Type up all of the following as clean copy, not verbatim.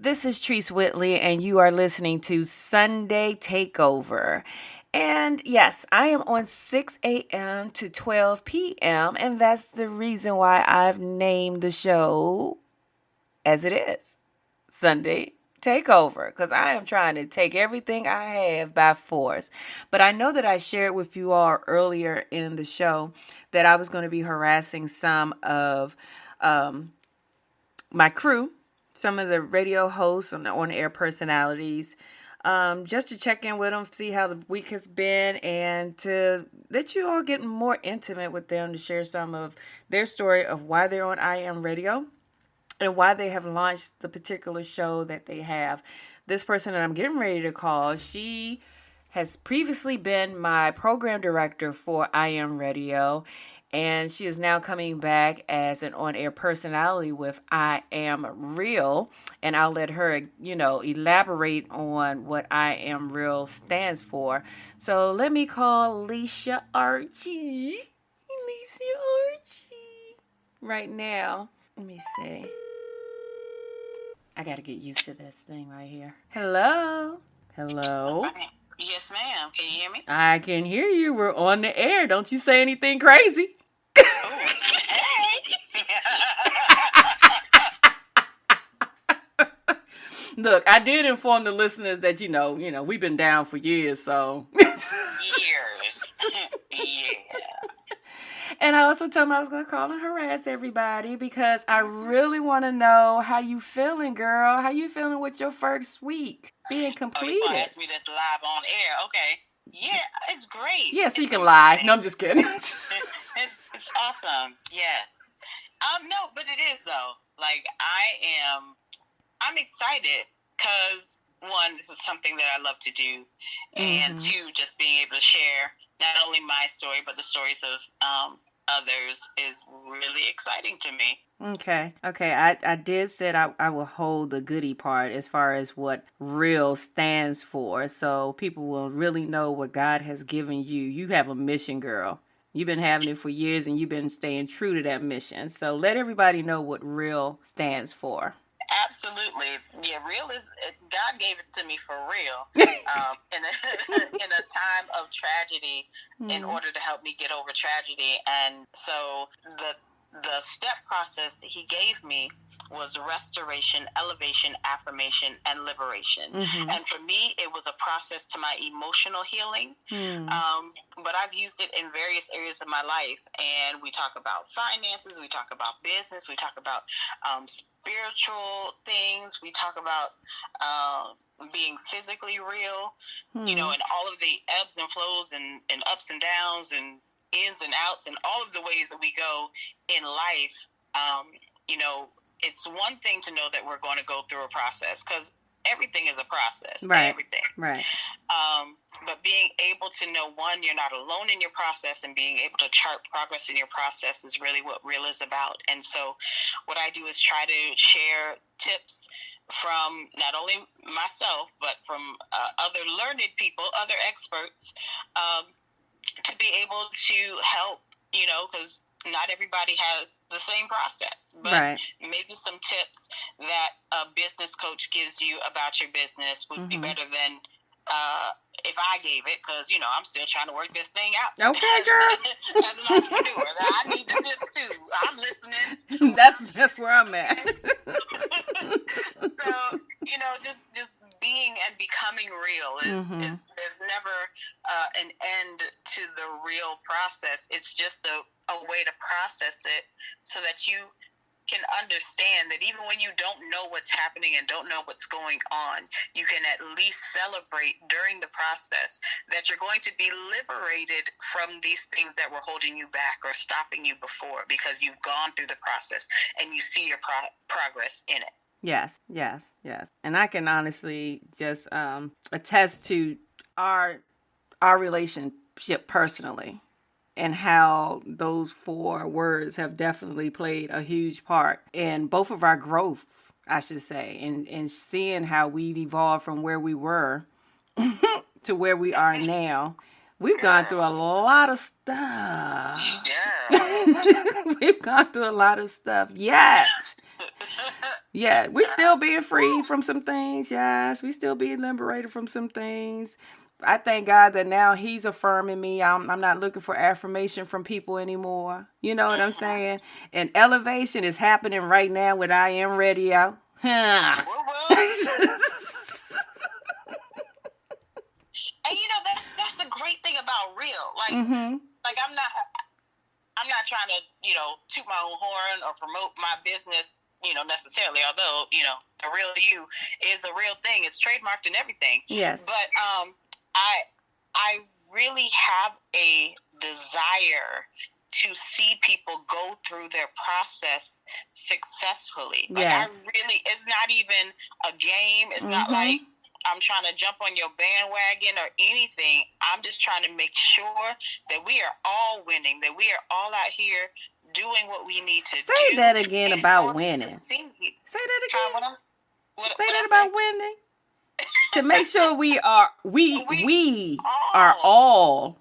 This is Treese Whitley, and you are listening to Sunday Takeover. And yes, I am on 6 a.m. to 12 p.m., and that's the reason why I've named the show as it is, Sunday Takeover, because I am trying to take everything I have by force. But I know that I shared with you all earlier in the show that I was going to be harassing some of my crew, some of the radio hosts and on-air personalities, just to check in with them, see how the week has been, and to let you all get more intimate with them, to share some of their story of why they're on I Am Radio and why they have launched the particular show that they have. This person that I'm getting ready to call, she has previously been my program director for I Am Radio, and she is now coming back as an on-air personality with I Am Real. And I'll let her, elaborate on what I Am Real stands for. So let me call Alicia Archie. Alicia Archie. Right now. Let me see. I got to get used to this thing right here. Hello? Hello? Yes, ma'am. Can you hear me? I can hear you. We're on the air. Don't you say anything crazy. Oh, hey. Look, I did inform the listeners that, we've been down for years, so. Years. Yeah. And I also told them I was going to call and harass everybody because I really want to know how you feeling, girl. How you feeling with your first week being completed? Oh, you asked me this live on air. Okay. Yeah, it's great. Yeah, so you can lie. No, I'm just kidding. It's awesome. Yeah. No, but it is though. Like I'm excited because one, this is something that I love to do, and two, just being able to share not only my story but the stories of others is really exciting to me. Okay. I did said I will hold the goodie part as far as what real stands for, so people will really know what God has given you. You have a mission, girl. You've been having it for years, and you've been staying true to that mission. So let everybody know what real stands for. Absolutely. Yeah, real is, God gave it to me for real in a time of tragedy in order to help me get over tragedy. And so the step process he gave me was restoration, elevation, affirmation, and liberation. And for me, it was a process to my emotional healing. But I've used it in various areas of my life. And we talk about finances, we talk about business, we talk about spiritual things, we talk about being physically real, and all of the ebbs and flows and ups and downs and ins and outs and all of the ways that we go in life. It's one thing to know that we're going to go through a process, because everything is a process. Right. Everything. Right. But being able to know, one, you're not alone in your process, and being able to chart progress in your process is really what real is about. And so what I do is try to share tips from not only myself, but from other learned people, other experts, to be able to help, because not everybody has the same process, but maybe some tips that a business coach gives you about your business would be better than if I gave it, because I'm still trying to work this thing out. Okay, girl. As an entrepreneur, I need the tips too. I'm listening. That's where I'm at. So just being and becoming real is there's never an end to the real process. It's just a way to process it so that you can understand that even when you don't know what's happening and don't know what's going on, you can at least celebrate during the process that you're going to be liberated from these things that were holding you back or stopping you before, because you've gone through the process and you see your progress in it. Yes. And I can honestly just attest to our relationship personally, and how those 4 words have definitely played a huge part in both of our growth, I should say, and seeing how we've evolved from where we were to where we are now. We've gone through a lot of stuff. Yeah. We've gone through a lot of stuff. Yes. Yeah, we still being free from some things. Yes, we still being liberated from some things. I thank God that now He's affirming me. I'm not looking for affirmation from people anymore. You know what I'm Mm-hmm. saying? And elevation is happening right now with I Am Radio. Huh. And that's the great thing about real. Like Mm-hmm. like I'm not trying to, toot my own horn or promote my business, necessarily, although, the real you is a real thing. It's trademarked and everything. Yes. But I really have a desire to see people go through their process successfully. Like Yes. it's not even a game. It's not like I'm trying to jump on your bandwagon or anything. I'm just trying to make sure that we are all winning, that we are all out here doing what we need to do. Say that again about winning. Say that again. Say that about winning. To make sure we are all.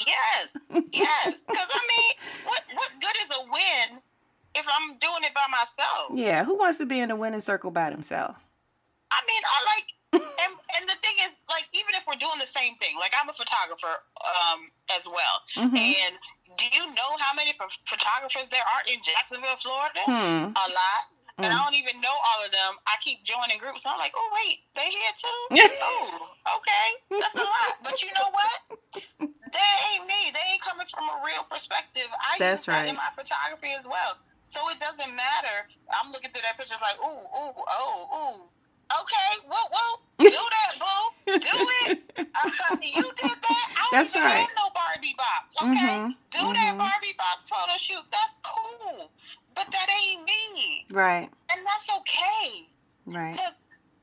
Yes. Because what good is a win if I'm doing it by myself? Yeah. Who wants to be in the winning circle by themselves? I like. And the thing is, like, even if we're doing the same thing, like I'm a photographer as well. And do you know how many photographers there are in Jacksonville, Florida? A lot. And I don't even know all of them. I keep joining groups. And I'm like, oh, wait, they here too? Oh, okay. That's a lot. But you know what? They ain't me. They ain't coming from a real perspective. I use that in my photography as well. So it doesn't matter. I'm looking through that picture like, ooh. Okay, whoa, do that, boo. Do it. You did that. I don't even have no Barbie box, okay? Do that Barbie box photo shoot. That's cool. But that ain't me. Right. And that's okay. Right. Because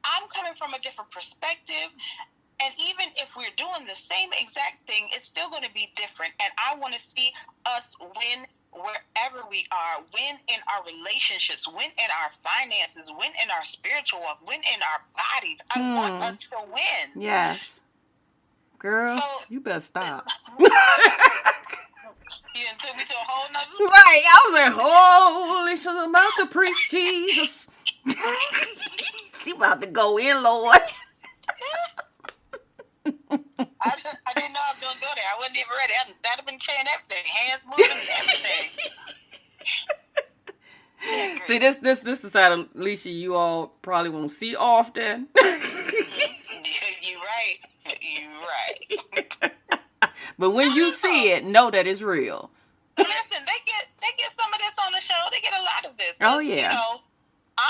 I'm coming from a different perspective. And even if we're doing the same exact thing, it's still going to be different. And I want to see us win wherever we are, win in our relationships, win in our finances, win in our spiritual walk, win in our bodies. I want us to win. Yes. Girl, you better stop. You done took me to a whole nother... Right, I was like, holy shit, I'm about to preach Jesus. She about to go in, Lord. I didn't know I was going to go there. I wasn't even ready. I done stand up and chair and everything. Hands moving and everything. See, this is side of Alicia you all probably won't see often. You're right. But when you see it, know that it's real. Listen, they get some of this on the show. They get a lot of this. Oh, yeah.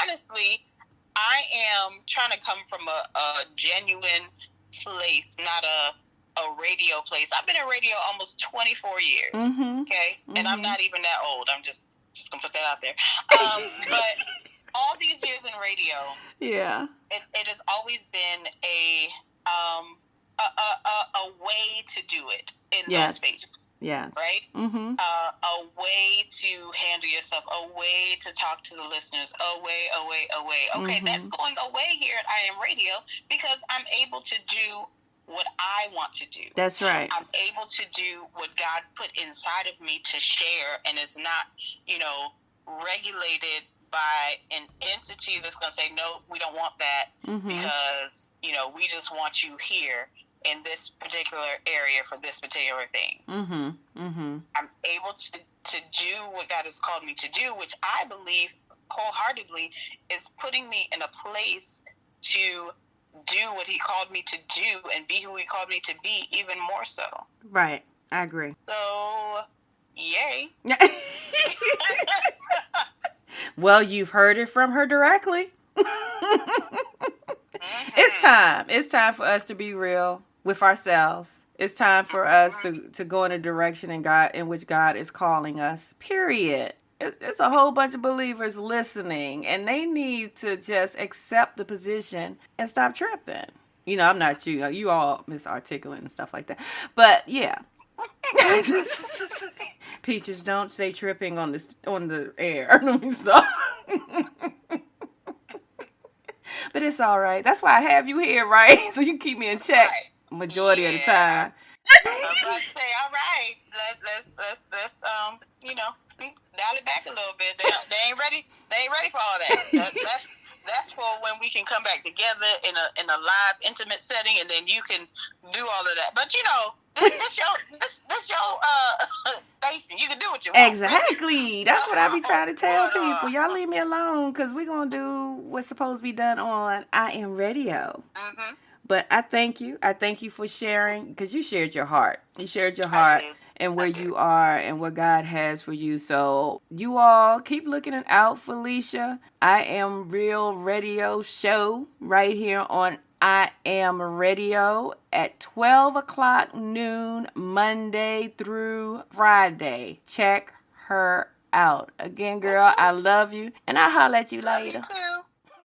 Honestly, I am trying to come from a genuine place, not a radio place. I've been in radio almost 24 years. Okay? And I'm not even that old. I'm just gonna put that out there. But all these years in radio, yeah, it has always been a way to do it in those spaces. Yes. Right? A way to handle yourself, a way to talk to the listeners, a way. Okay, that's going away here at I Am Radio because I'm able to do what I want to do. That's right. I'm able to do what God put inside of me to share, and it's not, regulated by an entity that's going to say, no, we don't want that because, we just want you here in this particular area for this particular thing. I'm able to do what God has called me to do, which I believe wholeheartedly is putting me in a place to do what he called me to do and be who he called me to be, even more so. Right. I agree. So, yay. Well, you've heard it from her directly. It's time. It's time for us to be real with ourselves. It's time for us to go in a direction in which God is calling us. Period. It's a whole bunch of believers listening, and they need to just accept the position and stop tripping. I'm not you. You all misarticulate and stuff like that. But yeah. Peaches, don't say tripping on the air. Let me stop. But it's all right. That's why I have you here, right? So you keep me in check majority of the time. I was about to say, all right. Let's dial it back a little bit. They ain't ready. They ain't ready for all that. That's for when we can come back together in a live, intimate setting, and then you can do all of that. But this your station. You can do what you want. Exactly. That's what I be trying to tell people. Y'all leave me alone, because we're going to do what's supposed to be done on I Am Radio. Mm-hmm. But I thank you. I thank you for sharing, because you shared your heart. You shared your heart and where you are and what God has for you. So you all keep looking out for Leisha. I Am Real Radio show right here on I Am Radio at 12 o'clock noon, Monday through Friday. Check her out. Again, girl, I love you, and I'll holler at you later. Love you too.